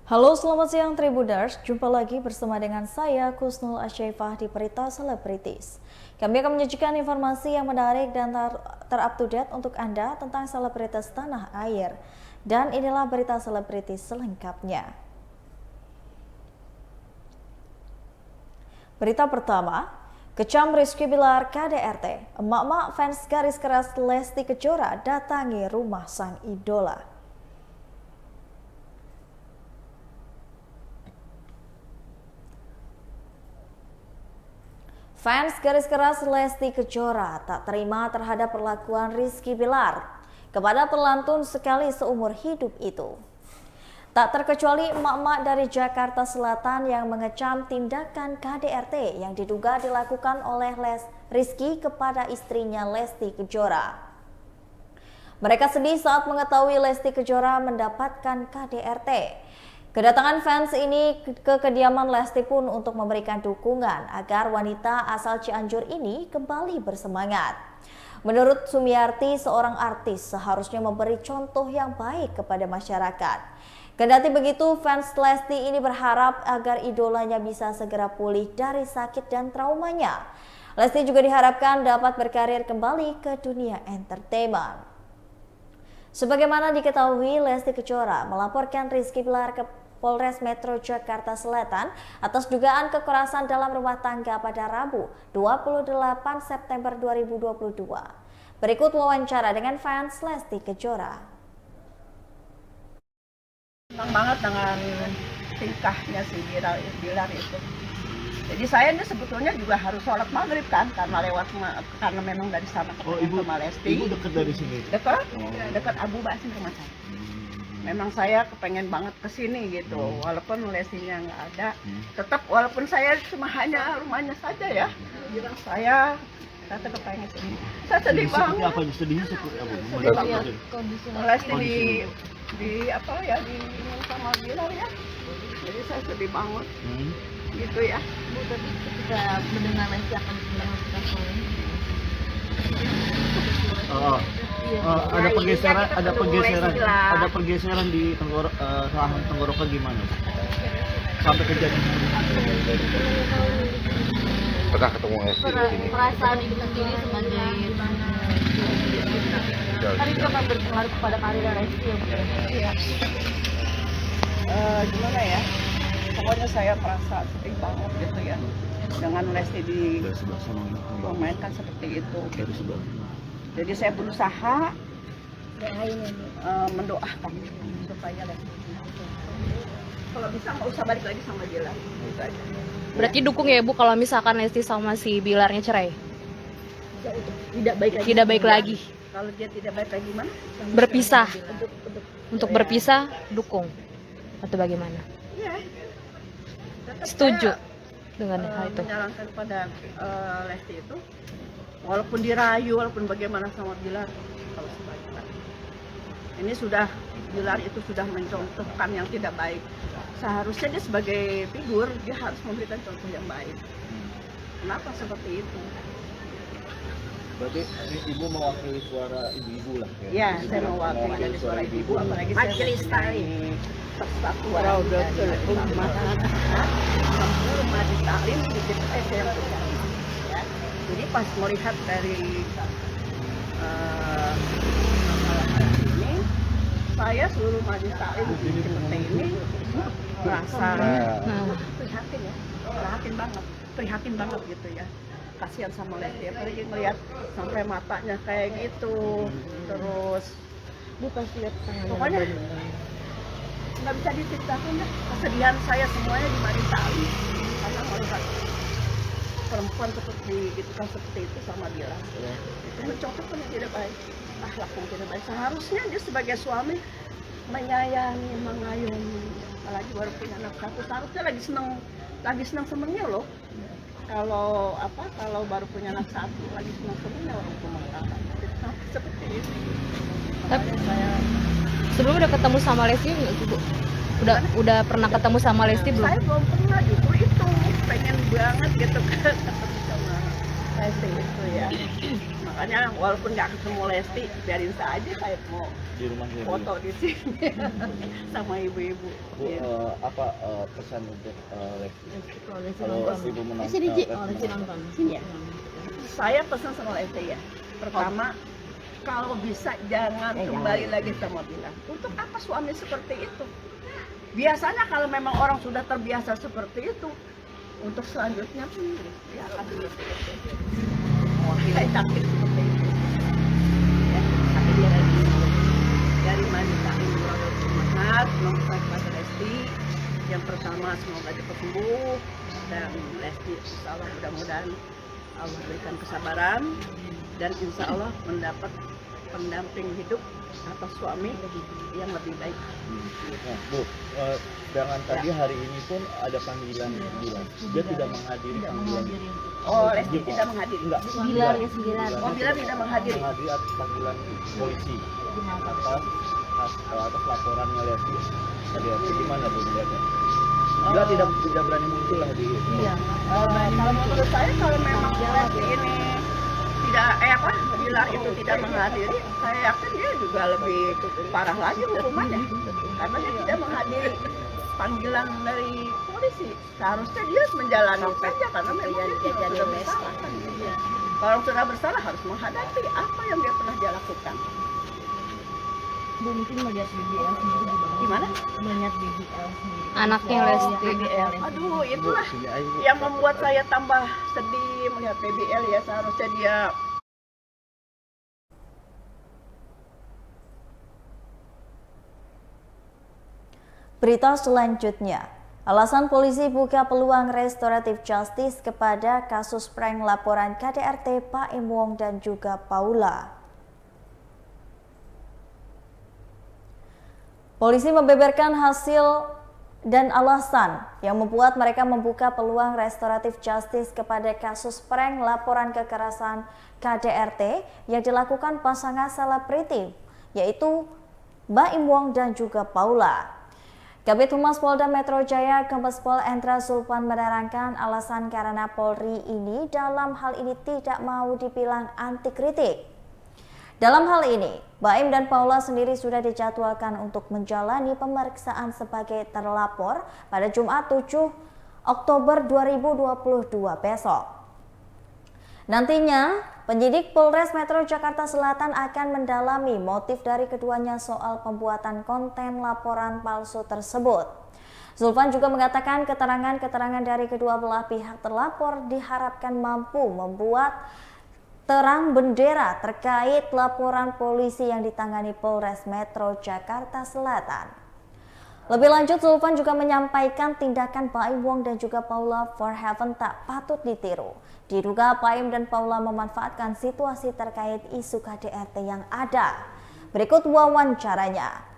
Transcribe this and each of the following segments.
Halo, selamat siang Tribuners. Jumpa lagi bersama dengan saya Kusnul Asyaifah di Berita Selebritis. Kami akan menyajikan informasi yang menarik dan terupdate untuk Anda tentang selebritas tanah air. Dan inilah berita selebritis selengkapnya. Berita pertama, kecam Rizky Bilar KDRT. Emak-emak fans garis keras Lesti Kejora datangi rumah sang idola. Fans garis keras Lesti Kejora tak terima terhadap perlakuan Rizky Bilar kepada pelantun sekali seumur hidup itu. Tak terkecuali emak-emak dari Jakarta Selatan yang mengecam tindakan KDRT yang diduga dilakukan oleh Rizky kepada istrinya Lesti Kejora. Mereka sedih saat mengetahui Lesti Kejora mendapatkan KDRT. Kedatangan fans ini ke kediaman Lesti pun untuk memberikan dukungan agar wanita asal Cianjur ini kembali bersemangat. Menurut Sumiarti, seorang artis seharusnya memberi contoh yang baik kepada masyarakat. Kendati begitu, fans Lesti ini berharap agar idolanya bisa segera pulih dari sakit dan traumanya. Lesti juga diharapkan dapat berkarir kembali ke dunia entertainment. Sebagaimana diketahui, Lesti Kejora melaporkan Rizky Bilar ke Polres Metro Jakarta Selatan atas dugaan kekerasan dalam rumah tangga pada Rabu 28 September 2022. Berikut wawancara dengan fans Lesti Kejora. Senang banget dengan tingkahnya si Bilar itu. Jadi saya ini sebetulnya juga harus sholat maghrib kan, karena memang dari sana ketemu sama Lesti. Ibu dekat dari sini? Dekat Abu Baksin rumah saya. Memang saya kepengen banget kesini gitu, walaupun Lestinya nggak ada, tetap walaupun saya cuma hanya rumahnya saja ya, bilang saya kepengen sini. Saya sedih banget. Apa sedihnya seperti apa? Sedih banget. Lesti di apa ya di sama Bilar ya, jadi saya sedih banget. Gitu ya. Bu, tadi ketika mendengar Lesti akan melakukan ada pergeseran di tenggorokan gimana? Sampai kejadian. Pernah ketemu Lesti di sini? perasaan ibu sendiri sebagai kan itu akan berpengaruh kepada karir Lesti ya, Bu? Iya. Gimana ya? Pokoknya saya merasa sedih banget gitu ya dengan Lesti dimainkan seperti itu. Jadi saya berusaha mendoakan supaya Lesti kalau bisa nggak usah balik lagi sama Bilar. Gitu aja. Berarti dukung ya Bu kalau misalkan Lesti sama si Bilarnya cerai? Tidak baik lagi. Kalau dia tidak baik lagi gimana? Berpisah. Untuk berpisah dukung atau bagaimana? Iya. Tetap Setuju saya, dengan hal itu. menyarankan kepada Lesti itu, walaupun dirayu, walaupun bagaimana sama Bilar, kalau sebaliknya. Ini sudah Bilar itu sudah mencontohkan yang tidak baik. Seharusnya dia sebagai figur dia harus memberikan contoh yang baik. Kenapa seperti itu? Berarti ibu mewakili suara ibu-ibu lah ya? Ya, saya mewakili dari suara ibu, apalagi majelis taklim persatuan majelis taklim di TPS yang terjadi. Ya. Jadi pas melihat dari masalah ini, saya seluruh majelis taklim di TPS ini merasa prihatin banget gitu ya. Kasihan sama Lesti, apalagi ngeliat sampai matanya kayak gitu, terus pokoknya nggak bisa diceritakan ya kesedihan saya semuanya di majelis taklim karena melihat perempuan seperti gitu kan seperti itu sama dia itu mencontohkan yang tidak baik, akhlak yang tidak baik. Seharusnya dia sebagai suami menyayangi, mengayomi, apalagi baru punya anak satu, seharusnya lagi senang-senangnya loh. Kalau baru punya anak satu lagi senang-senangnya orang rumah tangga seperti itu. Tapi sebelum udah ketemu sama Lesti nggak sih Bu? Udah pernah ketemu sama Lesti belum? Saya belum pernah, justru itu pengen banget gitu kan ketemu sama Lesti itu ya. Makanya walaupun nggak ketemu Lesti, biarin saja saya mau Di rumah sendiri. foto di sini sama ibu-ibu. Bu, Iya. apa pesan untuk Lesti? Lesti Kalau nonton. ibu menonton, Sini Ji, Lesti Lesti menonton. nonton. Sini. Iya. Saya pesan sama Lesti ya. Pertama, kalau bisa jangan kembali lagi sama Bilar. Untuk apa suami seperti itu? Biasanya kalau memang orang sudah terbiasa seperti itu, untuk selanjutnya pun ya akan seperti itu. Saya takut seperti itu. Ya, tapi dia dari wanita ini semangat, semoga kepada Lesti. Yang pertama semoga cepat sembuh dan Lesti insya Allah mudah-mudahan Allah berikan kesabaran dan insya Allah mendapat pendamping hidup atau suami yang lebih baik. Nah, Bu, sedangkan tadi hari ini pun ada panggilan Bilar. Dia tidak menghadiri panggilan. Oh, Lesti tidak menghadiri. Enggak. Bilar ya, si Bilar. Oh, Bilar tidak menghadiri. Menghadiri atas panggilan polisi atas laporannya Lesti. Tadi gimana Bu melihatnya? Bilar tidak berani muncul lah di. Iya. Kalau menurut saya kalau memang Lesti ini tidak Bilar itu tidak menghadiri, saya yakin dia juga lebih parah lagi hukumannya karena dia tidak menghadiri panggilan dari polisi. Seharusnya dia menjalani saja karena memang dia sudah bersalah. Kalau sudah bersalah harus menghadapi apa yang dia pernah dia lakukan. Bu, mungkin melihat BBL sendiri gimana? Gimana? Melihat BBL sendiri. Anaknya Lesti. BBL. Aduh, itulah yang membuat saya tambah sedih melihat BBL ya. Seharusnya dia Berita selanjutnya, alasan polisi buka peluang restoratif justice kepada kasus prank laporan KDRT Pak Im Wong dan juga Paula. Polisi membeberkan hasil dan alasan yang membuat mereka membuka peluang restoratif justice kepada kasus prank laporan kekerasan KDRT yang dilakukan pasangan selebriti, yaitu Mbak Im Wong dan juga Paula. Kabid Humas Polda Metro Jaya Kombes Pol Endra Zulpan menerangkan alasan karena Polri ini dalam hal ini tidak mau dibilang anti kritik. Dalam hal ini, Baim dan Paula sendiri sudah dijadwalkan untuk menjalani pemeriksaan sebagai terlapor pada Jumat 7 Oktober 2022 besok. Nantinya, penyidik Polres Metro Jakarta Selatan akan mendalami motif dari keduanya soal pembuatan konten laporan palsu tersebut. Zulpan juga mengatakan keterangan-keterangan dari kedua belah pihak terlapor diharapkan mampu membuat terang bendera terkait laporan polisi yang ditangani Polres Metro Jakarta Selatan. Lebih lanjut, Zulpan juga menyampaikan tindakan Pak Im Wong dan juga Paula Verhoeven tak patut ditiru. Diduga Pak Im dan Paula memanfaatkan situasi terkait isu KDRT yang ada. Berikut wawancaranya.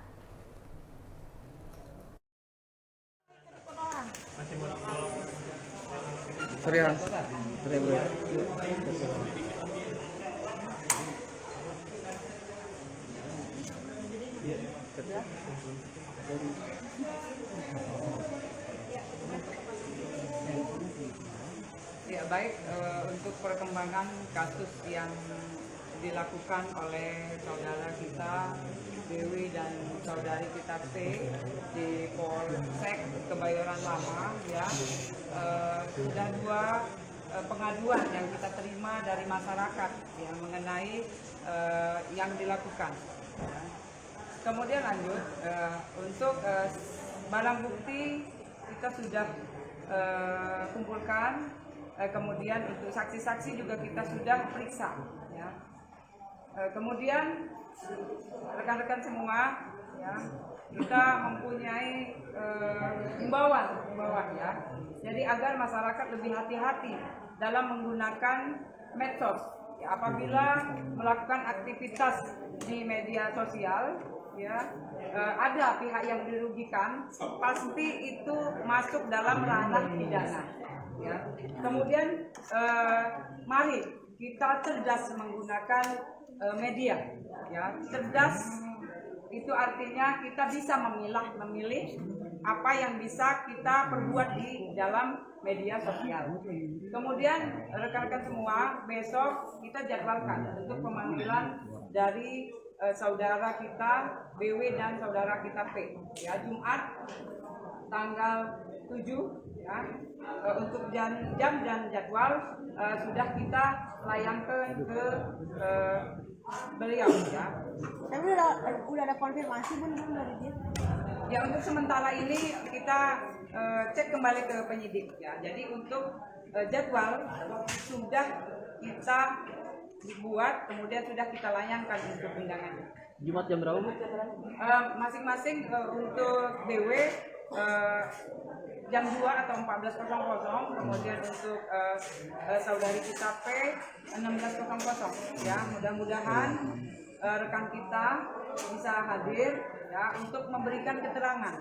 Ya baik, untuk perkembangan kasus yang dilakukan oleh saudara kita Dewi dan saudari kita P di Polsek Kebayoran Lama ya, sudah dua pengaduan yang kita terima dari masyarakat ya, mengenai yang dilakukan ya. Kemudian lanjut, untuk barang bukti kita sudah kumpulkan, kemudian untuk saksi-saksi juga kita sudah periksa ya. Kemudian rekan-rekan semua ya, kita mempunyai himbauan ya, jadi agar masyarakat lebih hati-hati dalam menggunakan medsos ya, apabila melakukan aktivitas di media sosial ya, ada pihak yang dirugikan, pasti itu masuk dalam ranah pidana ya. Kemudian mari kita cerdas menggunakan media ya. Cerdas itu artinya kita bisa memilih apa yang bisa kita perbuat di dalam media sosial. Kemudian rekan-rekan semua, besok kita jadwalkan untuk pemanggilan dari saudara kita BW dan saudara kita P. Ya, Jumat tanggal 7 ya. Untuk jam dan jadwal sudah kita layangkan ke beliau ya. Tapi udah ada konfirmasi belum dari dia? Ya, untuk sementara ini kita cek kembali ke penyidik ya. Jadi untuk jadwal sudah kita dibuat, kemudian sudah kita layangkan untuk undangannya. Jumat jam berapa, Bu? Masing-masing untuk BW jam 2 atau 14.00, kemudian untuk saudari kita P 16.00 ya. Mudah-mudahan rekan kita bisa hadir ya untuk memberikan keterangan.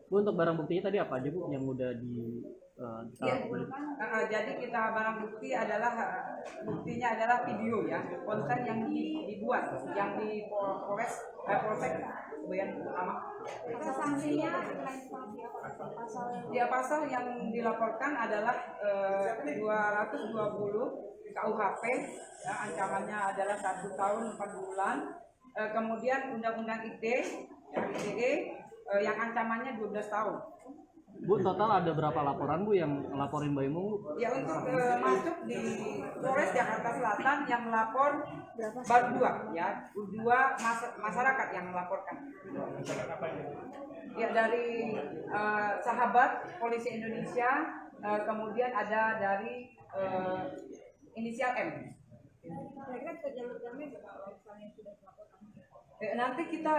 Bu, untuk barang buktinya tadi apa aja, Bu, yang udah Ya, jadi kita barang bukti adalah buktinya adalah video ya, konten yang dibuat yang di Polsek Sebayan Utama. Sanksinya Ya, pasal yang dilaporkan adalah 220 KUHP ya, ancamannya adalah 1 tahun 4 bulan. Kemudian Undang-Undang ITE ya, ITE yang ancamannya 12 tahun. Bu, total ada berapa laporan, Bu, yang laporin Mbak Imung, Bu? Ya, untuk masuk di Polres Jakarta Selatan yang melapor baru 2 ya, 2 masyarakat yang melaporkan. Ya, dari sahabat Polisi Indonesia, kemudian ada dari inisial M. Nanti kita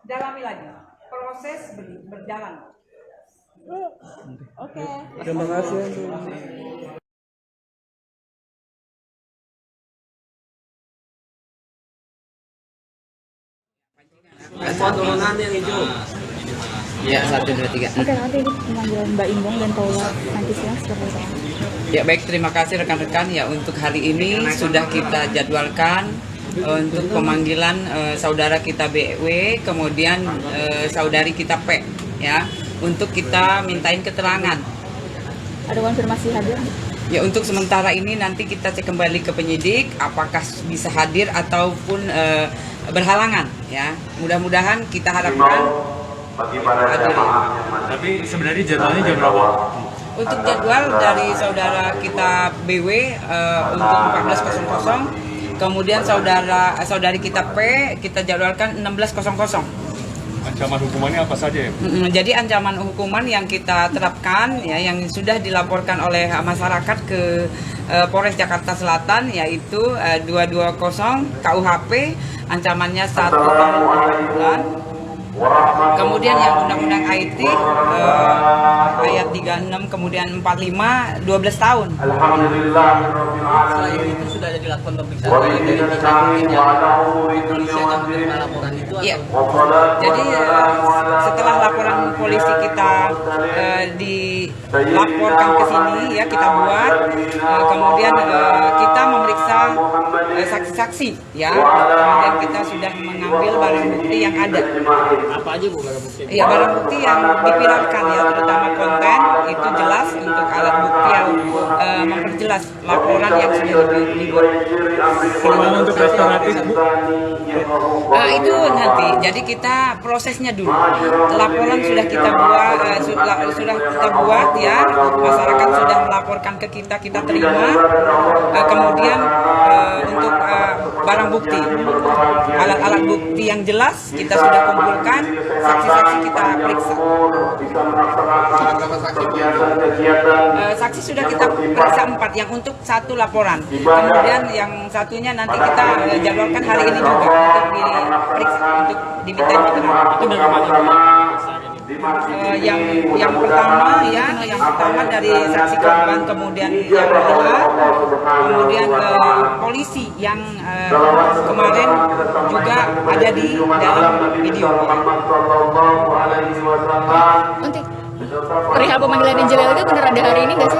dalami lagi, proses berjalan. Oke. Terima kasih. Turunan yang hijau. Ya, 1, 2, 3. Oke, nanti pemanggilan Mbak Imbong dan Paula nanti siang seperti itu. Ya, baik, terima kasih rekan-rekan. Ya, untuk hari ini sudah kita jadwalkan untuk pemanggilan saudara kita BW, kemudian saudari kita P, ya, untuk kita mintain keterangan. Ada konfirmasi hadir? Ya, untuk sementara ini nanti kita cek kembali ke penyidik apakah bisa hadir ataupun berhalangan, ya. Mudah-mudahan kita harapkan hadir. Tapi sebenarnya jadwalnya jam berapa? Untuk jadwal dari saudara kita BW untuk 14.00, kemudian saudari kita P kita jadwalkan 16.00. Ancaman hukumannya apa saja ya? Jadi ancaman hukuman yang kita terapkan ya, yang sudah dilaporkan oleh masyarakat ke Polres Jakarta Selatan, yaitu 220 KUHP, ancamannya 1 tahun 4 bulan. Kemudian yang Undang-Undang IT ayat 36 kemudian 45 12 tahun. Selain itu sudah ada dilakukan pemeriksaan dari pihak Indonesia yang menerima laporan itu. Ya. Jadi setelah laporan polisi kita dilaporkan ke sini ya, kita buat, kemudian kita memeriksa saksi-saksi ya, kemudian kita sudah mengambil barang bukti yang ada. Apa aja, Bu, barang bukti? Iya, barang bukti yang dipiralkan ya, terutama konten itu jelas untuk alat bukti yang memperjelas laporan yang sudah dibuat. Kalau untuk restoratif, Bu? Itu nanti, jadi kita prosesnya dulu. Laporan sudah kita buat, sudah kita buat ya, masyarakat sudah melaporkan ke kita terima. Kemudian untuk barang bukti, alat-alat bukti yang jelas kita sudah kumpulkan, saksi-saksi kita periksa. Saksi sudah kita periksa 4 yang untuk 1 laporan. Kemudian yang satunya nanti kita jadwalkan hari ini juga untuk diperiksa, untuk diminta keterangan. Itu dari mana? Yang pertama ya, yang pertama dari saksi korban, kemudian yang kedua, kemudian polisi yang kemarin juga ada di dalam video. Untuk perihal pemanggilan Angelil itu bener ada hari ini nggak sih?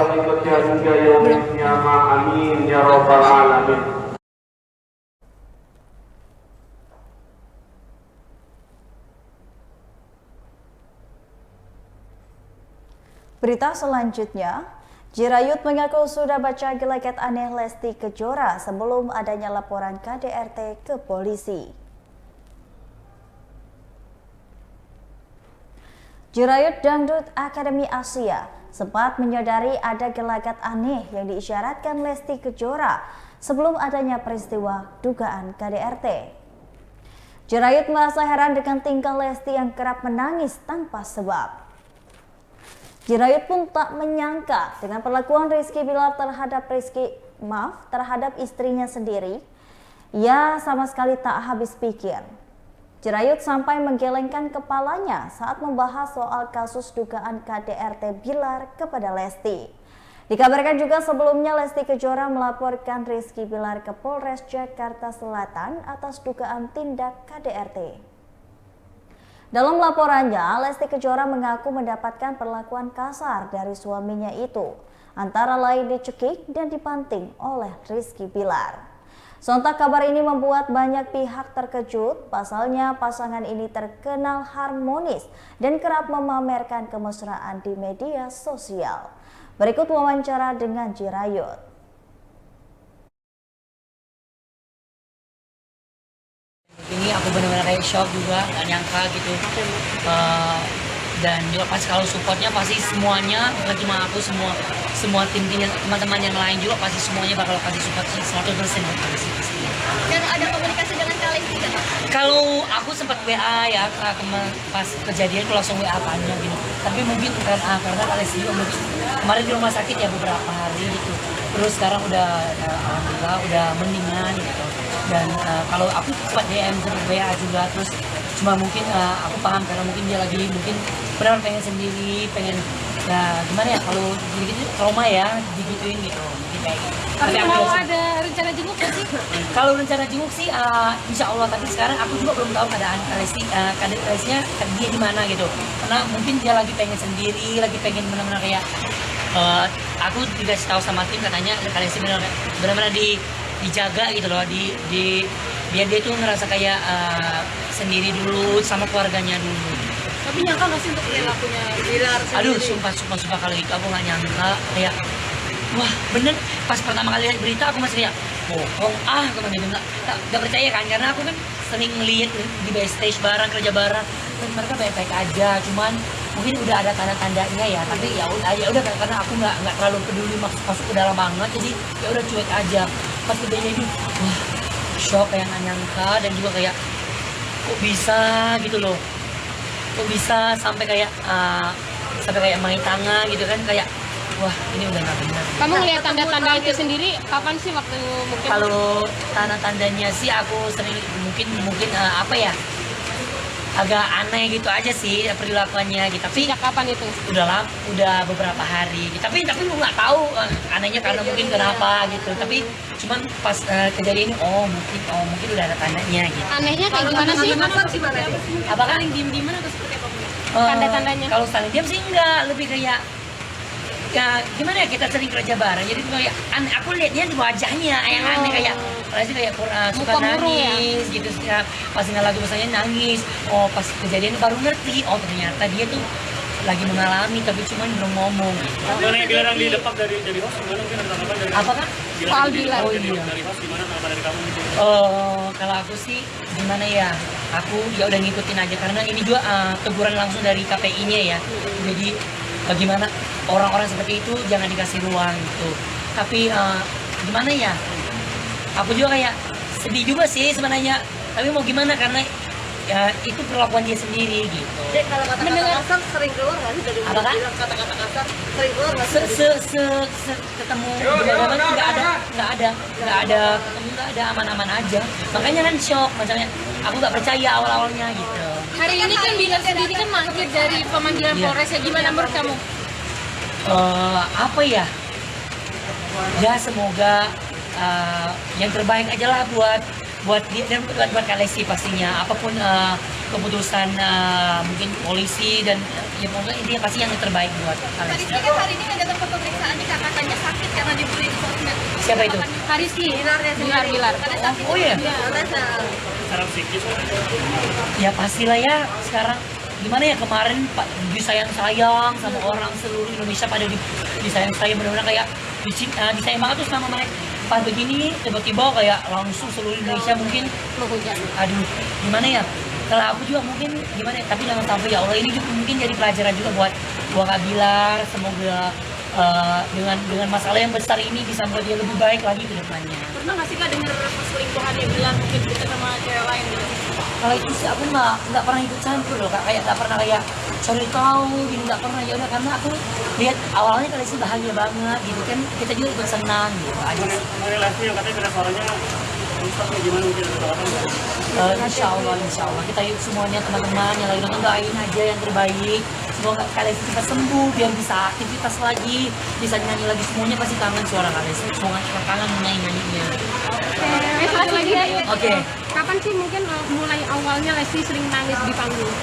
Belum. Berita selanjutnya, Jirayut mengaku sudah baca gelagat aneh Lesti Kejora sebelum adanya laporan KDRT ke polisi. Jirayut Dangdut Akademi Asia sempat menyadari ada gelagat aneh yang diisyaratkan Lesti Kejora sebelum adanya peristiwa dugaan KDRT. Jirayut merasa heran dengan tingkah Lesti yang kerap menangis tanpa sebab. Jirayut pun tak menyangka dengan perlakuan Rizky Bilar terhadap istrinya sendiri. Ia sama sekali tak habis pikir. Jirayut sampai menggelengkan kepalanya saat membahas soal kasus dugaan KDRT Bilar kepada Lesti. Dikabarkan juga sebelumnya Lesti Kejora melaporkan Rizky Bilar ke Polres Jakarta Selatan atas dugaan tindak KDRT. Dalam laporannya, Lesti Kejora mengaku mendapatkan perlakuan kasar dari suaminya itu, antara lain dicekik dan dipanting oleh Rizky Bilar. Sontak kabar ini membuat banyak pihak terkejut, pasalnya pasangan ini terkenal harmonis dan kerap memamerkan kemesraan di media sosial. Berikut wawancara dengan Jirayut. Ini aku benar-benar kayak shock juga, gak nyangka gitu. Dan juga pas kalau supportnya pasti semuanya, bukan cuma aku, semua tim-tim teman-teman yang lain juga pasti semuanya bakal kasih support 100% buat Lesti. Dan ada komunikasi dengan Kak Lesti kan? Kalau aku sempat WA ya, pas kejadian aku langsung WA tanya gitu. Tapi mungkin karena Kak Lesti juga mungkin kemarin di rumah sakit ya beberapa hari gitu. Terus sekarang udah alhamdulillah udah mendingan gitu. Dan kalau aku sempat DM sempat WA juga, terus cuma mungkin aku paham karena mungkin dia lagi mungkin benar pengen sendiri, pengen ya gimana ya kalau gitu trauma ya digituin gitu mungkin kayak gitu. Tapi mau ada rencana jenguk nggak sih? Kalau rencana jenguk sih insya Allah, tapi sekarang aku juga belum tahu keadaan Lestinya dia di mana gitu. Karena mungkin dia lagi pengen sendiri, lagi pengen benar-benar kayak aku dikasih tahu sama tim katanya Lesti benar-benar dijaga gitu loh, biar dia tuh ngerasa kayak sendiri dulu sama keluarganya dulu. Tapi nyangka nggak sih untuk perilakunya Bilar sendiri? Aduh, sumpah kalau itu aku nggak nyangka, kayak wah bener pas pertama kali lihat berita aku masih kayak bohong kemana gitu, nggak percaya kan, karena aku kan sering ngeliat di backstage bareng, kerja bareng dan mereka baik-baik aja, cuman mungkin udah ada tanda-tandanya ya, tapi ya udah karena aku nggak terlalu peduli masuk ke dalam banget, jadi ya udah cuek aja. Pas kejadian itu wah shock, kayak nggak nyangka, dan juga kayak kok bisa gitu loh, kok bisa sampai kayak main tangan gitu kan, kayak wah ini udah nggak benar. Kamu ngeliat tanda-tanda itu sendiri kapan sih waktu mungkin? Kalau tanda-tandanya sih aku sering mungkin apa ya, agak aneh gitu aja sih perilakuannya gitu. Tapi sejak kapan itu? Udah beberapa hari. Tapi lu nggak tahu anehnya karena mungkin kenapa gitu. Tapi cuman pas kejadian ini mungkin udah ada tandanya gitu. Anehnya kayak gimana sih? Apa kan? Diem-dieman atau seperti apa? Tanda-tandanya? Kalau saling diam sih enggak, lebih kayak ya gimana ya, kita sering kerja bareng jadi kayak aneh, aku lihatnya di wajahnya yang aneh, kayak Lesti kayak suka nangis ya? Gitu ya, pas nggak lagu misalnya nangis, pas kejadian baru ngerti ternyata dia tuh lagi mengalami tapi cuman belum ngomong. Karena yang Bilar yang dilepas dari host gimana, mungkin ada tanggapan dari apa kan? Soal Bilar. Dari host gimana tanggapan dari kamu gitu? Kalau aku sih gimana ya, aku ya udah ngikutin aja karena ini juga teguran langsung dari KPI-nya ya. Jadi bagaimana orang-orang seperti itu jangan dikasih ruang gitu. Tapi gimana ya, aku juga kayak sedih juga sih sebenarnya, tapi mau gimana karena ya itu perlakuan dia sendiri gitu. Jadi kalau kata-kata kasar sering keluar nggak sih dari mulut Bilar? Kata-kata kasar sering keluar nggak sih? Ketemu benar-benar nggak ada aman-aman aja, makanya kan shock, macamnya aku nggak percaya awal-awalnya gitu. Hari ini kan Bilar sendiri kan mangkir dari pemanggilan Polres ya, gimana menurut kamu? Apa ya semoga yang terbaik aja lah buat dia dan buat Kak Lesti pastinya, apapun keputusan mungkin polisi dan ya pokoknya intinya pasti yang terbaik buat Kak Lesti. Hari ini ada tempat pemeriksaan di katanya sakit karena dibully di sosmed. Siapa itu? Rizky Bilar. Oh iya. Secara psikis Ya pastilah ya, sekarang gimana ya kemarin Pak disayang-sayang sama orang seluruh Indonesia pada disayang-sayang benar-benar kayak disayang banget tuh sama mereka. Pas begini tiba-tiba kayak langsung seluruh Indonesia mungkin aduh gimana ya, kalau aku juga mungkin gimana ya, tapi jangan sampai ya Allah ini juga mungkin jadi pelajaran juga buat Kak Bilar. Semoga dengan masalah yang besar ini bisa membuat dia lebih baik lagi ke depannya. Pernah nggak sih Kak denger perselingkuhannya Bilar mungkin kita sama cewek lain gitu? Kalau itu sih aku nggak pernah ikut campur loh Kak, kayak nggak pernah kayak cari tahu gini, nggak pernah. Ya udah, karena aku lihat awalnya kalian sih bahagia banget gitu kan, kita juga ikut senang gitu aja. Relasi yang katanya suaranya gimana mungkin Insya Allah kita yuk semuanya teman-teman yang lagi nonton doain aja yang terbaik. Semoga kalian cepat sembuh biar bisa aktivitas lagi, bisa nyanyi lagi. Semuanya pasti kangen suara kalian, semoga kangen nyanyinya. Satu lagi ya. Oke. Kapan sih mungkin mulai awalnya Lesti sering nangis di panggung?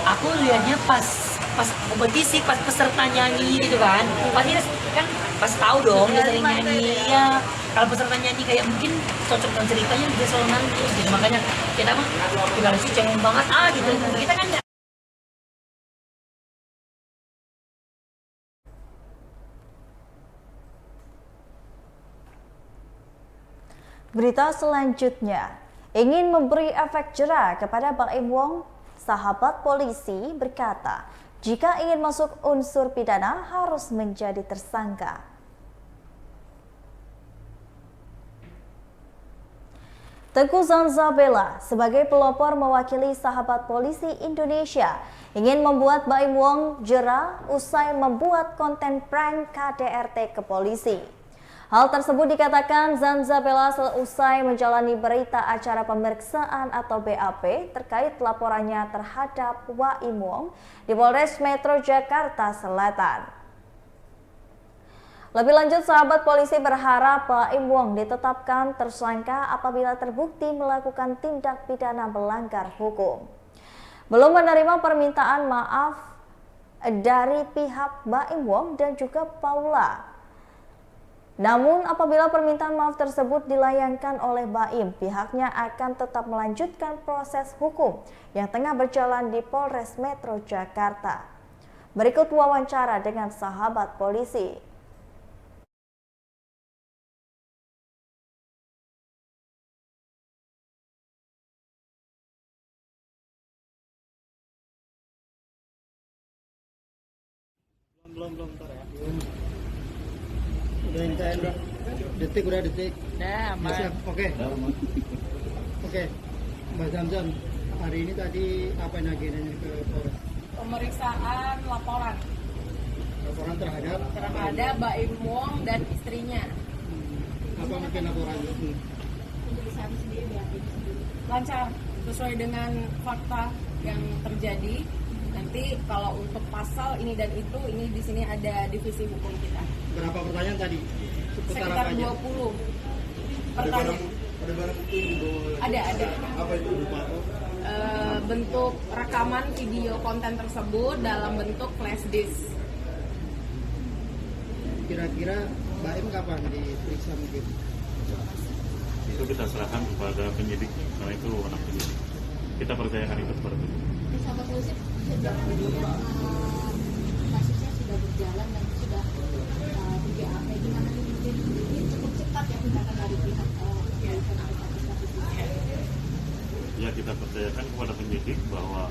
Aku lihatnya pas kompetisi, pas peserta nyanyi gitu kan, pasti kan pas tahu dong dia sering nyanyi ya. Kalau peserta nyanyi kayak mungkin cocok dengan ceritanya dia selalu nangis gitu, makanya kita mah juga sih cengeng banget gitu. Kita kan Berita selanjutnya, ingin memberi efek jera kepada Baim Wong, sahabat polisi berkata, jika ingin masuk unsur pidana harus menjadi tersangka. Tengku Zanzabela sebagai pelopor mewakili sahabat polisi Indonesia ingin membuat Baim Wong jera usai membuat konten prank KDRT ke polisi. Hal tersebut dikatakan Zanzabela seusai menjalani berita acara pemeriksaan atau BAP terkait laporannya terhadap Baim Wong di Polres Metro Jakarta Selatan. Lebih lanjut, sahabat polisi berharap Baim Wong ditetapkan tersangka apabila terbukti melakukan tindak pidana melanggar hukum. Belum menerima permintaan maaf dari pihak Baim Wong dan juga Paula. Namun apabila permintaan maaf tersebut dilayangkan oleh Baim, pihaknya akan tetap melanjutkan proses hukum yang tengah berjalan di Polres Metro Jakarta. Berikut wawancara dengan sahabat polisi. Belum ntar ya. Udah NKN udah. Detik. Nah, siap. Oke. Mbak Zamzam, hari ini tadi apa yang agendanya ke Polres? Pemeriksaan laporan terhadap Baim Wong dan istrinya. Apa mungkin laporannya? Lancar, sesuai dengan fakta yang terjadi. Nanti kalau untuk pasal ini dan itu, ini di sini ada divisi hukum kita. Berapa pertanyaan tadi? Sekitar 20 pertanyaan. Ada barang bukti? Ada. Apa itu berupa? Bentuk rekaman video konten tersebut dalam bentuk flash disk. Kira-kira Baim kapan diperiksa mungkin? Itu kita serahkan kepada penyidik, karena itu anak penyidik. Kita percayakan itu kepada penyidik. Sahabat polisi, kasusnya sudah berjalan dan sudah di BAP, gimana ini cukup cepat ya tindakan dari pihak Ya, kita percayakan kepada penyidik bahwa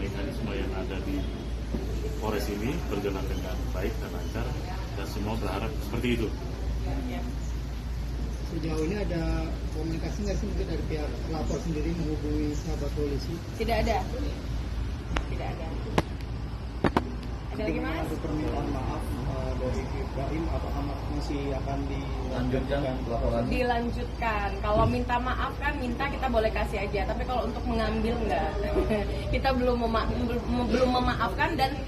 mekanisme yang ada di Polres ini berjalan dengan baik dan lancar, dan semua berharap seperti itu. Sejauh ini ada komunikasi nggak sih mungkin dari pihak pelapor sendiri menghubungi sahabat polisi? Tidak ada. Ada lagi Mas? Ada permintaan maaf dari Baim, apakah masih akan dilanjutkan pelaporan? Dilanjutkan. Kalau minta maaf kan kita boleh kasih aja, tapi kalau untuk mengambil enggak. Kita belum memaafkan, dan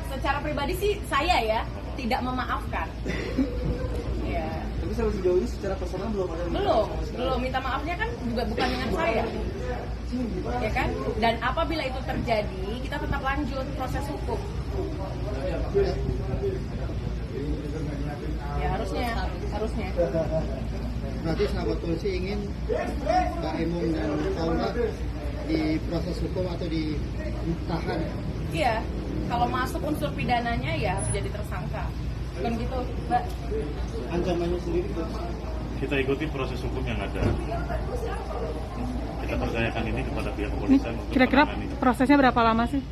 secara pribadi sih saya ya tidak memaafkan. Ya. Tapi sampai sejauh ini secara personal belum ada. Belum minta maafnya kan juga bukan dengan saya. Ya kan? Dan apabila itu terjadi, kita tetap lanjut proses hukum. Ya harusnya. Berarti sahabat polisi ingin Baim dan Paula proses hukum atau ditahan? Iya, kalau masuk unsur pidananya ya harus jadi tersangka. Bukan gitu, Mbak? Ancamannya sendiri Kita ikuti proses hukum yang ada. Kita percayakan ini kepada pihak kepolisian untuk Kira-kira menangani. prosesnya berapa lama sih?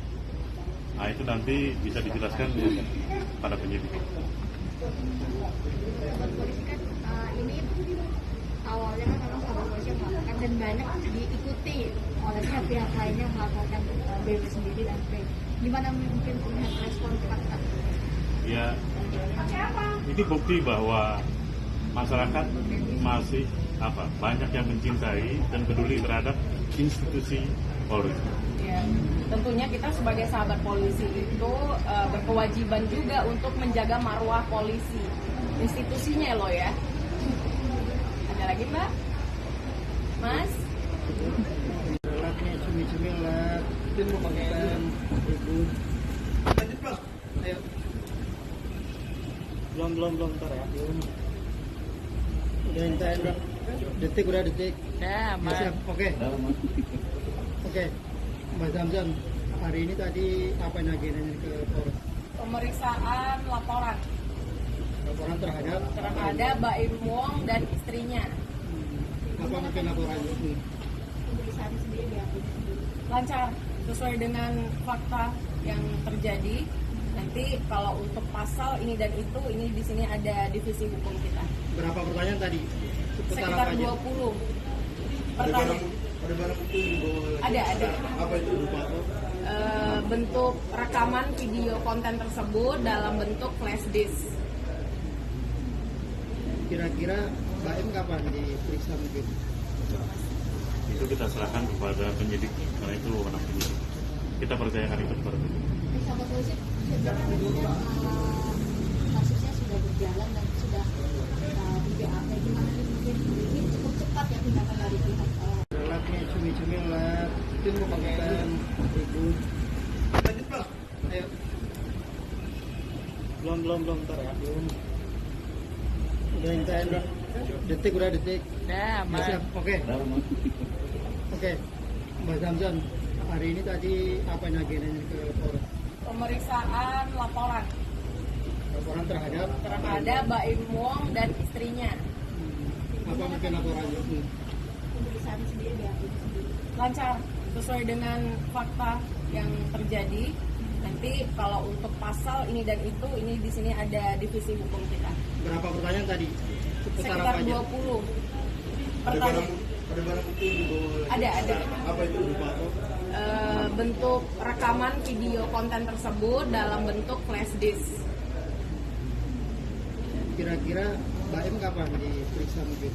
Nah itu nanti bisa dijelaskan pada penyidik. Ini awalnya kan memang sahabat polisi yang melaporkan dan banyak diikuti oleh pihak lainnya yang melaporkan BW sendiri dan P. Gimana mungkin melihat respon fakta? Ya, ini bukti bahwa masyarakat masih banyak yang mencintai dan peduli terhadap institusi Polri. Ya, tentunya kita sebagai sahabat polisi itu berkewajiban juga untuk menjaga marwah polisi, institusinya loh ya. Ada lagi Mbak? Mas? Laknya cumi-cumi lah, itu mau pakaian ibu. Ayo. Belum ntar ya. Udah intain bro. Udah detik. Ya, siap. Oke. Mbak Zamzam, hari ini tadi apa yang agendanya ke Polres? Pemeriksaan laporan terhadap Baim Wong dan istrinya. Apa mungkin laporannya? Pemeriksaan sendiri diakui Lancar, sesuai dengan fakta yang terjadi. Nanti kalau untuk pasal ini dan itu, ini di sini ada divisi hukum kita. Berapa pertanyaan tadi? Sekitar 20 pertanyaan. Ada barang bukti Ada. Apa itu? Bentuk rekaman video konten tersebut dalam bentuk flash disk. Kira-kira Mbak M kapan diperiksa mungkin? Itu kita serahkan kepada penyidik, karena itu wewenang penyidik. Kita percayakan itu kepada penyidik. sahabat polisi kasusnya sudah berjalan dan sudah di BAP. Gimana nih mungkin ini cukup cepat ya tindakan dari pihak Laknya cumi-cumi lah, itu mau pakaian ibu. Lanjut bro, ayo. Belum ntar ya. Udah intain bro. Detik. Ya, siap. Oke. Mbak Zamzam, hari ini tadi apa yang agendanya ke Polres? Pemeriksaan laporan terhadap Baim Wong dan istrinya. Apa mungkin laporannya? pemeriksaan sendiri diakui Lancar, sesuai dengan fakta yang terjadi. Nanti kalau untuk pasal ini dan itu, ini di sini ada divisi hukum kita. Berapa pertanyaan tadi? Sekitar 20 pertanyaan. Ada barang bukti Ada. Apa itu? Bentuk rekaman video konten tersebut dalam bentuk flash disk. Kira-kira Mbak M kapan diperiksa mungkin?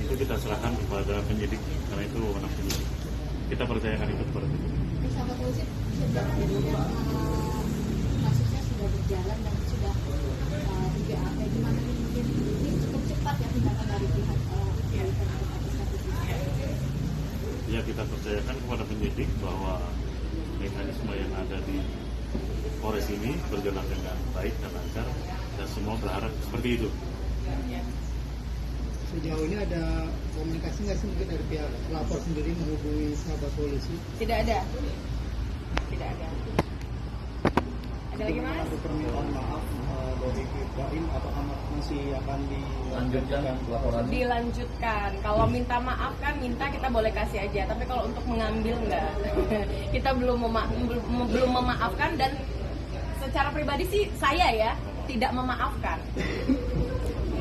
Itu kita serahkan kepada penyidik, karena itu wewenang penyidik. Kita percayakan itu kepada penyidik. sahabat polisi kasusnya sudah berjalan dan sudah di BAP. Gimana nih mungkin ini cukup cepat ya tindakan dari pihak Ya, kita percayakan kepada penyidik bahwa mekanisme yang ada di Polres ini berjalan dengan baik dan lancar, dan semua berharap seperti itu. Sejauh ini ada komunikasi nggak sih mungkin dari pihak pelapor sendiri menghubungi sahabat polisi? Tidak ada. Ada lagi Mas? Ada permintaan maaf dari Baim, apakah masih akan dilanjutkan laporan? Dilanjutkan. Kalau minta maaf kan kita boleh kasih aja. Tapi kalau untuk mengambil enggak. Kita belum memaafkan, dan secara pribadi sih saya ya tidak memaafkan.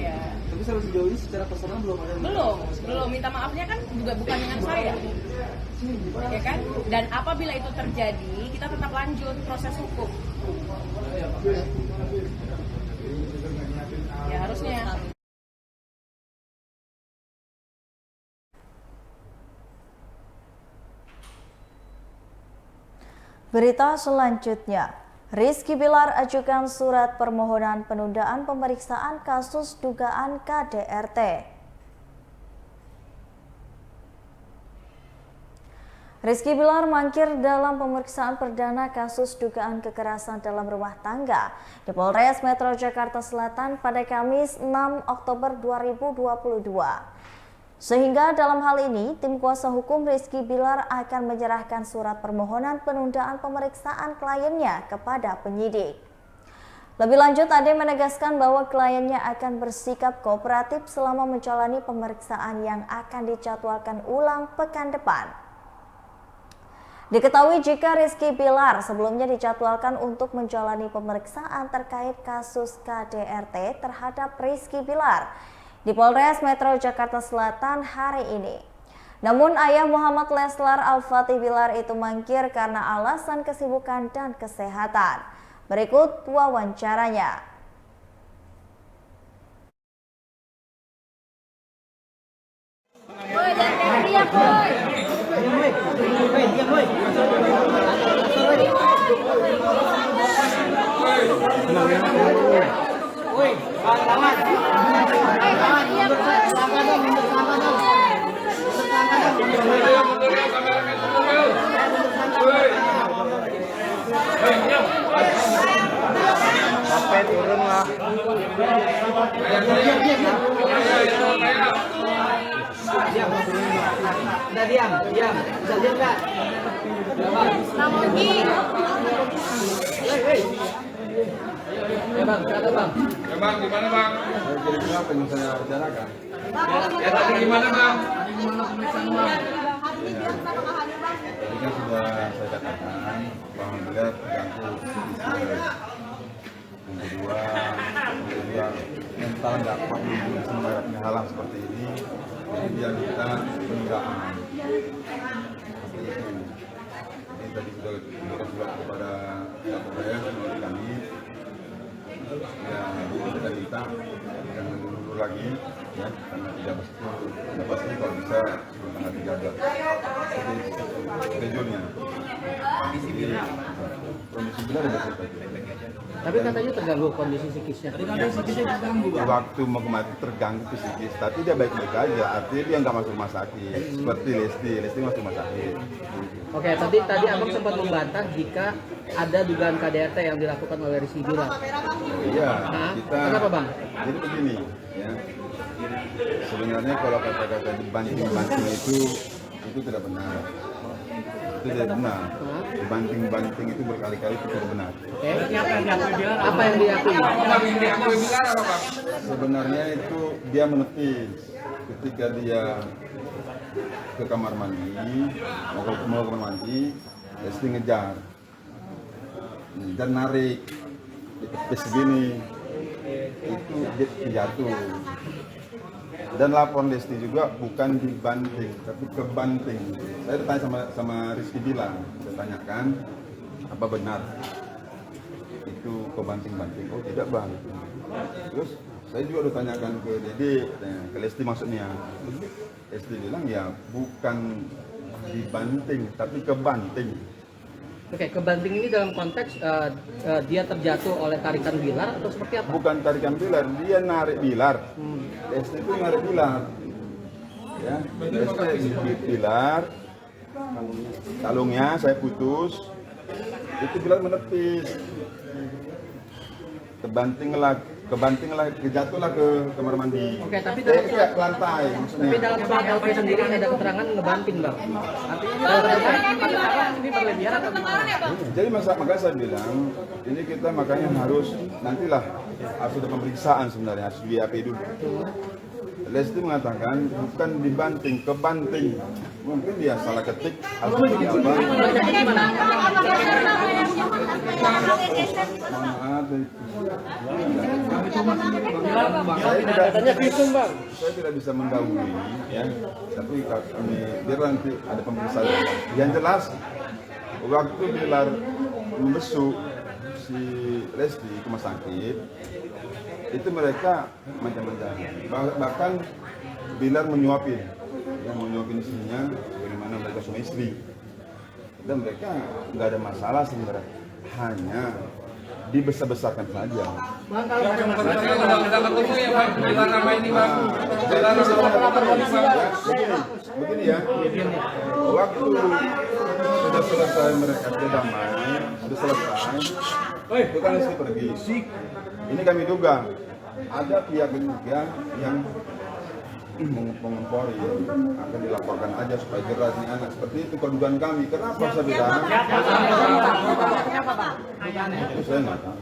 Ya. Tapi sejauh ini secara personal belum ada. Belum. Minta maafnya kan juga bukan dengan saya. Ya kan? Dan apabila itu terjadi, kita tetap lanjut proses hukum. Ya harusnya. Berita selanjutnya, Rizky Bilar ajukan surat permohonan penundaan pemeriksaan kasus dugaan KDRT. Rizky Bilar mangkir dalam pemeriksaan perdana kasus dugaan kekerasan dalam rumah tangga di Polres Metro Jakarta Selatan pada Kamis 6 Oktober 2022. Sehingga dalam hal ini, tim kuasa hukum Rizky Bilar akan menyerahkan surat permohonan penundaan pemeriksaan kliennya kepada penyidik. Lebih lanjut, Ade menegaskan bahwa kliennya akan bersikap kooperatif selama menjalani pemeriksaan yang akan dijadwalkan ulang pekan depan. Diketahui jika Rizky Bilar sebelumnya dijadwalkan untuk menjalani pemeriksaan terkait kasus KDRT terhadap Rizky Bilar di Polres Metro Jakarta Selatan hari ini. Namun ayah Muhammad Leslar Al-Fatih Bilar itu mangkir karena alasan kesibukan dan kesehatan. Berikut wawancaranya. Sampai turun lah. Udah diam. Bisa diam nggak? Ya bang, kata bang. Ya bang, gimana bang? Jadi apa yang saya bicarakan? Ya tadi gimana bang? Tadi kan sudah saya katakan bahwa beliau terganggu kedua mental nggak kuat menghadapi hal seperti ini, jadi dia minta penundaan. Ini tadi sudah kita surat kepada Kapolres melalui kami. Ya, kita minta jangan mundur lagi, ya, karena tidak pasti kalau bisa tanggal 13 regionnya. Kondisi benar ada Tapi katanya terganggu kondisi psikisnya. Waktu mau kemati terganggu psikis, tapi dia baik-baik aja. Artinya dia nggak masuk rumah sakit. Seperti Lesti masuk rumah sakit. Oke, tadi abang sempat membantah jika ada dugaan KDRT yang dilakukan oleh Rizky Bilar. Iya. Kita. Kenapa bang? Jadi begini, ya. Sebenarnya kalau kata-kata dibanting-banting itu tidak benar. Itu tidak benar. Banting-banting itu berkali-kali itu tidak benar. Oke. Apa yang diakui? Sebenarnya itu dia menepis ketika dia ke kamar mandi, mau ke kamar mandi, Lesti ngejar dan narik, ditepis segini, itu dia jatuh. Dan laporan Lesti juga bukan dibanting, tapi kebanting. Saya tanya sama Rizky Bilar, saya tanyakan apa benar itu kebanting-banting. Oh tidak bang. Terus saya juga udah tanyakan ke Dede, ke Lesti maksudnya. Lesti bilang ya bukan dibanting, tapi kebanting. Oke, kebanting ini dalam konteks dia terjatuh oleh tarikan Bilar atau seperti apa? Bukan tarikan Bilar, dia narik Bilar. Lesti itu narik Bilar. Ya, Lesti Bilar, kalungnya saya putus, itu Bilar menepis. Kebantinglah, kejatuhlah ke kamar mandi. Oke, tapi dalam ke lantai maksudnya. Tapi dalam surat LP sendiri ada keterangan ngebanting bang. Artinya ini berlebihan atau gimana? Jadi makanya saya bilang ini kita makanya harus nantilah harus ada pemeriksaan sebenarnya, harus di AP dulu. Lesti mengatakan bukan dibanting, kebanting. Mungkin dia salah ketik atau apa. Saya tidak bisa mendahului, ya. Tapi kami biar nanti ada pemeriksaan. Yang jelas, waktu Bilar membesuk si Lesti ke rumah sakit, itu mereka macam-macam. Bahkan Bilar menyuapin istrinya, bagaimana mereka semua istri. Dan mereka nggak ada masalah sebenarnya, hanya dibesar-besarkan saja. Bang, kalau ada ketemu ya Bang, Bilar nama ini Bang. Begini ya, waktu sudah selesai mereka sudah damai, sudah selesai, itu kan Lesti pergi. Ini kami duga ada pihak ketiga yang mengempori akan dilaporkan aja supaya jelas nih anak seperti itu kedugaan kami. Kenapa saya bilang? Itu saya nggak tahu.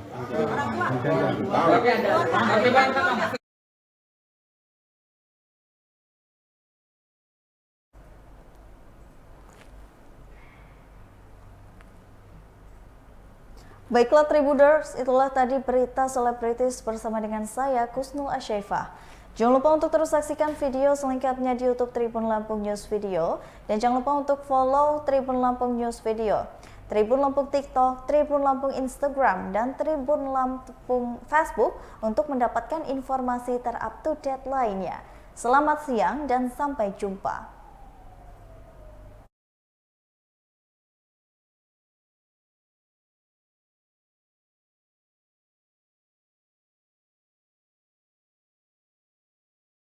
Baiklah Tribuners, itulah tadi berita selebritis bersama dengan saya Kusnul Asyaifah. Jangan lupa untuk terus saksikan video selengkapnya di YouTube Tribun Lampung News Video dan jangan lupa untuk follow Tribun Lampung News Video, Tribun Lampung TikTok, Tribun Lampung Instagram, dan Tribun Lampung Facebook untuk mendapatkan informasi terupdate lainnya. Selamat siang dan sampai jumpa.